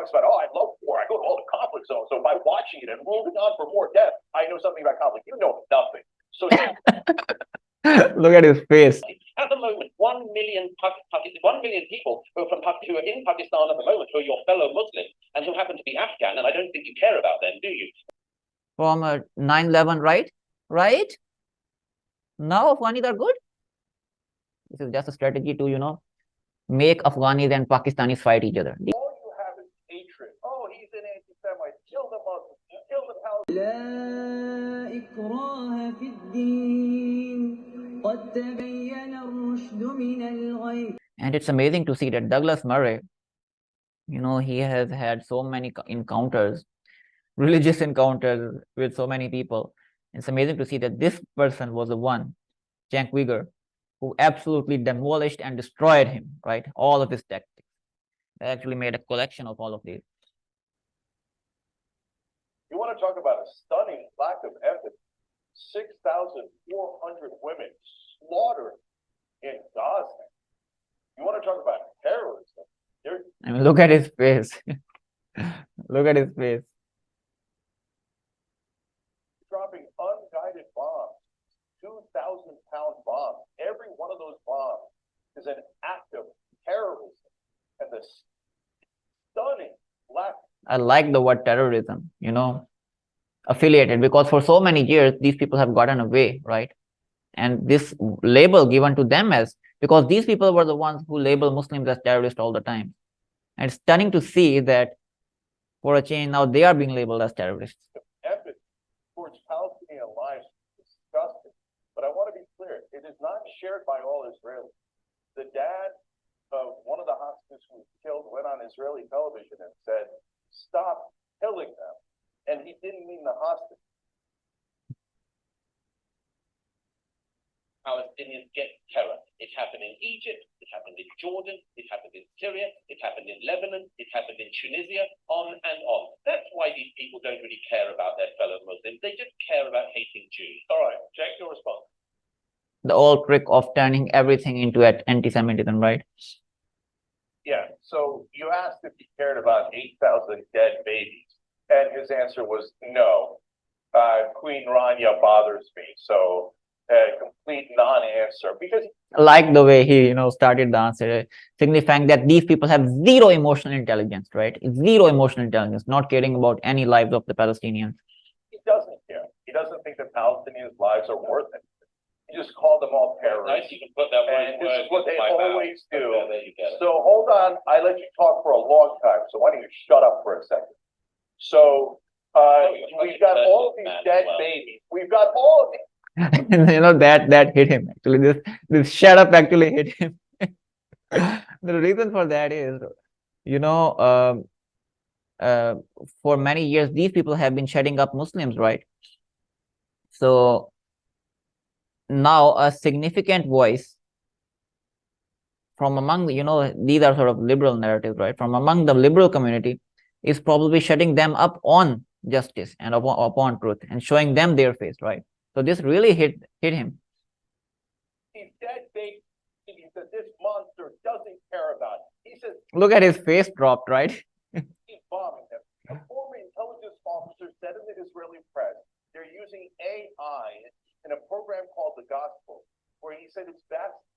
talks about, oh, I love war. I go to all the conflict zones. So by watching it and moving on for more death, I know something about conflict. You know nothing. So look at his face. At the moment, 1 million people who are in Pakistan at the moment who are your fellow Muslims and who happen to be Afghan, and I don't think you care about them, do you? From 9/11, right? Right? Now Afghanis are good. This is just a strategy to, make Afghanis and Pakistanis fight each other. All you have is hatred. Oh, he's an anti-Semite. Kill the Muslims. Kill the Palestinians. لا إكراه في الدين قد تبين الرشد من الغي. And it's amazing to see that Douglas Murray, he has had so many encounters, religious encounters with so many people. It's amazing to see that this person was the one, Cenk Uygur, who absolutely demolished and destroyed him, right? All of his tactics. They actually made a collection of all of these. You want to talk about a stunning lack of empathy? 6,400 women slaughtered in Gaza. You want to talk about terrorism? I mean, look at his face. Look at his face. Dropping unguided bombs, 2,000-pound bombs. Every one of those bombs is an act of terrorism. And the stunning lack. I like the word terrorism, affiliated, because for so many years, these people have gotten away, right? And this label given to them because these people were the ones who label Muslims as terrorists all the time. And it's stunning to see that for a change, now they are being labeled as terrorists. Empathy towards Palestinian lives is disgusting. But I want to be clear, it is not shared by all Israelis. The dad of one of the hostages who was killed went on Israeli television and said, stop killing them. And he didn't mean the hostage. Palestinians get terror. It happened in Egypt, it happened in Jordan, it happened in Syria, it happened in Lebanon, it happened in Tunisia, on and on. That's why these people don't really care about their fellow Muslims. They just care about hating Jews. All right, Jack, your response. The old trick of turning everything into anti-Semitism, right? Yeah, so you asked if he cared about 8,000 dead babies, and his answer was no. Queen Rania bothers me, so complete non-answer. Because I like the way he, started the answer, signifying that these people have zero emotional intelligence, right? Zero emotional intelligence, not caring about any lives of the Palestinians. He doesn't care. He doesn't think the Palestinians' lives are worth it. He just called them all terrorists. Nice, you can put that and this is what they always do. So hold on, I let you talk for a long time, so why don't you shut up for a second? So we've got all of these dead babies. We've got all of these. that hit him actually. This shut up actually hit him. The reason for that is, for many years these people have been shutting up Muslims, right? So now a significant voice from among these are sort of liberal narratives, right? From among the liberal community is probably shutting them up on justice and upon truth and showing them their face, right? So this really hit him. He's dead big that this monster doesn't care about. He says, look at his face dropped, right? He's bombing them. A former intelligence officer said in the Israeli press they're using AI in a program called The Gospel, where he said it's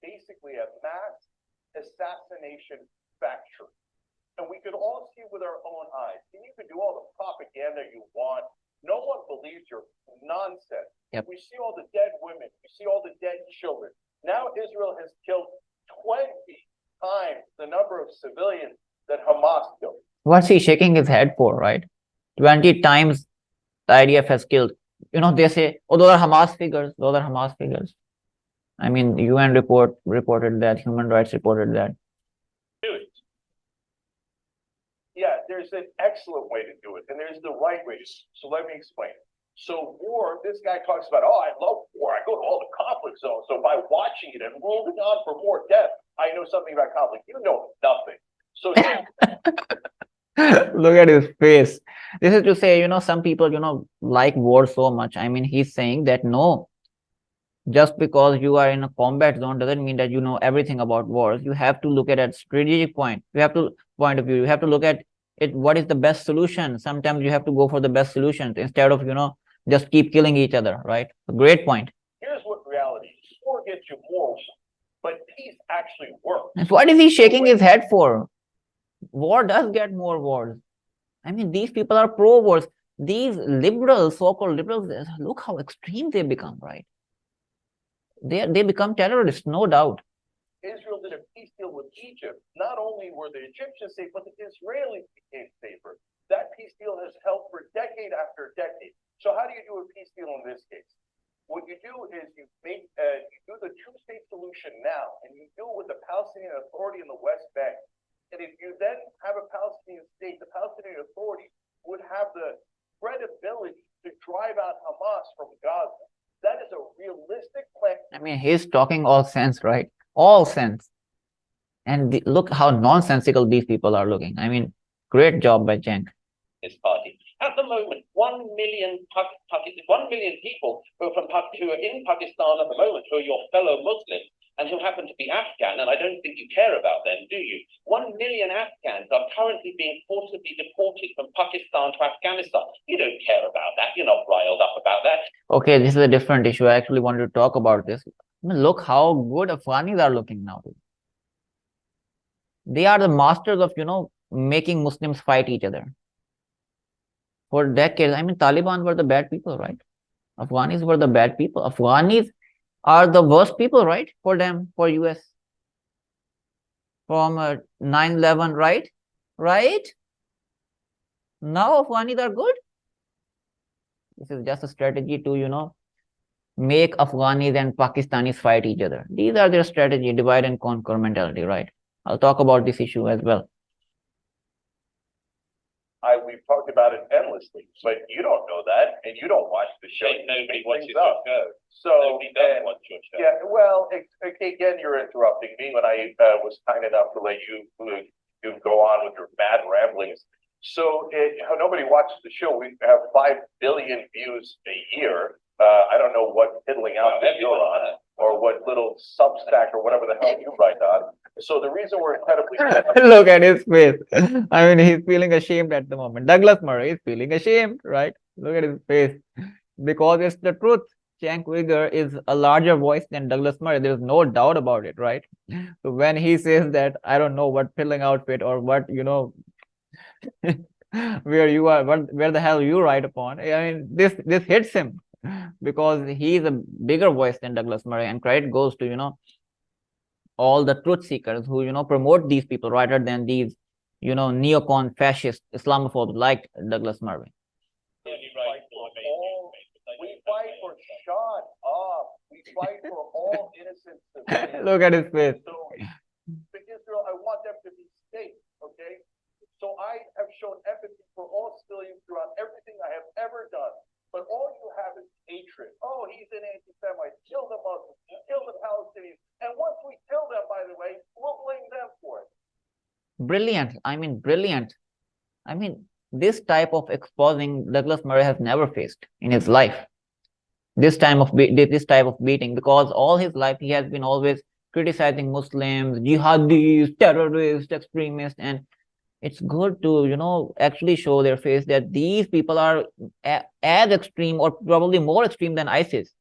basically a mass assassination factory. And we could all see with our own eyes. And you can do all the propaganda you want. No one believes your nonsense. Yep. We see all the dead women. We see all the dead children. Now Israel has killed 20 times the number of civilians that Hamas killed. What's he shaking his head for, right? 20 times the IDF has killed. They say, oh, those are Hamas figures. Those are Hamas figures. I mean, UN reported that. Human Rights reported that. Yeah, there's an excellent way to do it, and there's the right way. So let me explain. So war, this guy talks about, oh, I love war. I go to all the conflict zones. So by watching it and moving on for more death, I know something about conflict. You know nothing. So look at his face. This is to say, some people, like war so much. I mean, he's saying that no, just because you are in a combat zone doesn't mean that you know everything about wars. You have to look at a strategic point. You have to look at what is the best solution. Sometimes you have to go for the best solutions instead of, just keep killing each other, right? A great point. Here's what reality is. War gets you more, but peace actually works. And what is he shaking his head for? War does get more wars. I mean, these people are pro-wars. These liberals, so-called liberals, look how extreme they become, right? They become terrorists, no doubt. Israel did a peace deal with Egypt. Not only were the Egyptians safe, but the Israelis became safer. That peace deal has held for decade after decade. So how do you do a peace deal in this case? What you do is you do the two-state solution now, and you do it with the Palestinian Authority in the West Bank. And if you then have a Palestinian state, the Palestinian Authority would have the credibility to drive out Hamas from Gaza. That is a realistic plan. I mean, he's talking all sense, right? All sense. And look how nonsensical these people are looking. I mean, great job by Cenk. This party. At the moment, 1 million people who are in Pakistan at the moment, who are your fellow Muslims and who happen to be Afghan, and I don't think you care about them, do you? 1 million Afghans are currently being forcibly deported from Pakistan to Afghanistan. You don't care about that. You're not riled up about that. Okay, this is a different issue. I actually wanted to talk about this. I mean, look how good Afghanis are looking now. They are the masters of, making Muslims fight each other. For decades, I mean, Taliban were the bad people, right? Afghanis were the bad people. Afghanis are the worst people, right? For them, for US. From 9/11, right? Right? Now Afghanis are good. This is just a strategy to, make Afghanis and Pakistanis fight each other. These are their strategy, divide and conquer mentality, right? I'll talk about this issue as well. We've talked about it endlessly, but you don't know that, and you don't watch the show. Nobody watches your show. So, Nobody does watch your show. yeah, well, again, you're interrupting me when I was kind enough to let you go on with your mad ramblings. So, nobody watches the show. We have 5 billion views a year. I don't know what piddling out that you're on, or what little Substack or whatever the hell you write on. So the reason we're incredibly Look at his face. I mean, he's feeling ashamed at the moment. Douglas Murray is feeling ashamed, right? Look at his face. Because it's the truth. Cenk Uygur is a larger voice than Douglas Murray. There's no doubt about it, right? So when he says that, I don't know what pilling outfit or what, where you are, where the hell you ride upon. I mean, this hits him because he's a bigger voice than Douglas Murray, and credit goes to, all the truth seekers who, promote these people rather than these, neocon fascist Islamophobes like Douglas Murray. We fight for shut up. We fight for all innocent civilians. Look at his face. So, for Israel, I want them to be safe, okay? So I have shown empathy for all civilians throughout everything I have ever done. But all you have is hatred. Oh, he's an anti-Semite. Kill the Muslims. Kill the Palestinians. And once we kill them, by the way, we'll blame them for it. Brilliant. I mean, brilliant. I mean, this type of exposing Douglas Murray has never faced in his life. This type of beating, because all his life he has been always criticizing Muslims, jihadis, terrorists, extremists, and it's good to, actually show their face that these people are as extreme or probably more extreme than ISIS.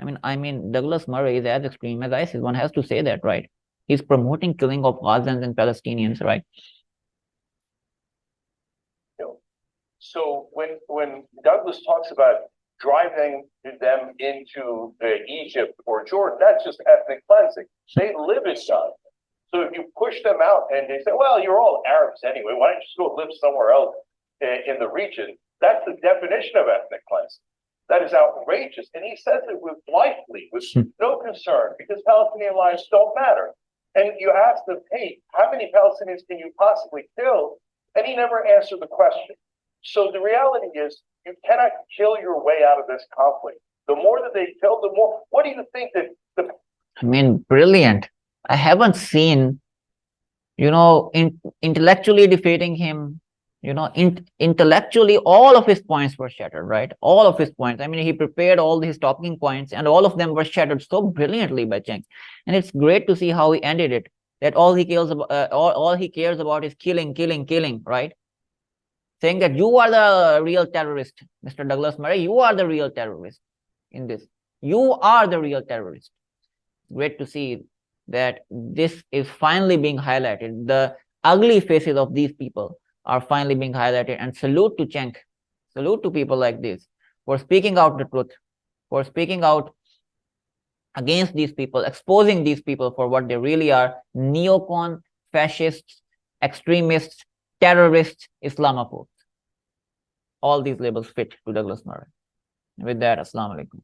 I mean, Douglas Murray is as extreme as ISIS. One has to say that, right? He's promoting killing of Gazans and Palestinians, right? So when Douglas talks about driving them into Egypt or Jordan, that's just ethnic cleansing. They live in Gaza. So if you push them out and they say, well, you're all Arabs anyway, why don't you just go live somewhere else in the region? That's the definition of ethnic cleansing. That is outrageous. And he says it with blithely, with no concern, because Palestinian lives don't matter. And you ask them, hey, how many Palestinians can you possibly kill? And he never answered the question. So the reality is, you cannot kill your way out of this conflict. The more that they kill, the more. What do you think that the? I mean, brilliant. I haven't seen, intellectually defeating him. Intellectually, all of his points were shattered, right? All of his points. I mean, he prepared all his talking points, and all of them were shattered so brilliantly by Cenk. And it's great to see how he ended it. That all he cares about, is killing, right? saying that you are the real terrorist, Mr. Douglas Murray, you are the real terrorist in this. You are the real terrorist. Great to see that this is finally being highlighted. The ugly faces of these people are finally being highlighted, and salute to Cenk, salute to people like this for speaking out the truth, for speaking out against these people, exposing these people for what they really are: neocon, fascists, extremists, terrorists, Islamophobes. All these labels fit to Douglas Murray. With that, Assalamu alaikum.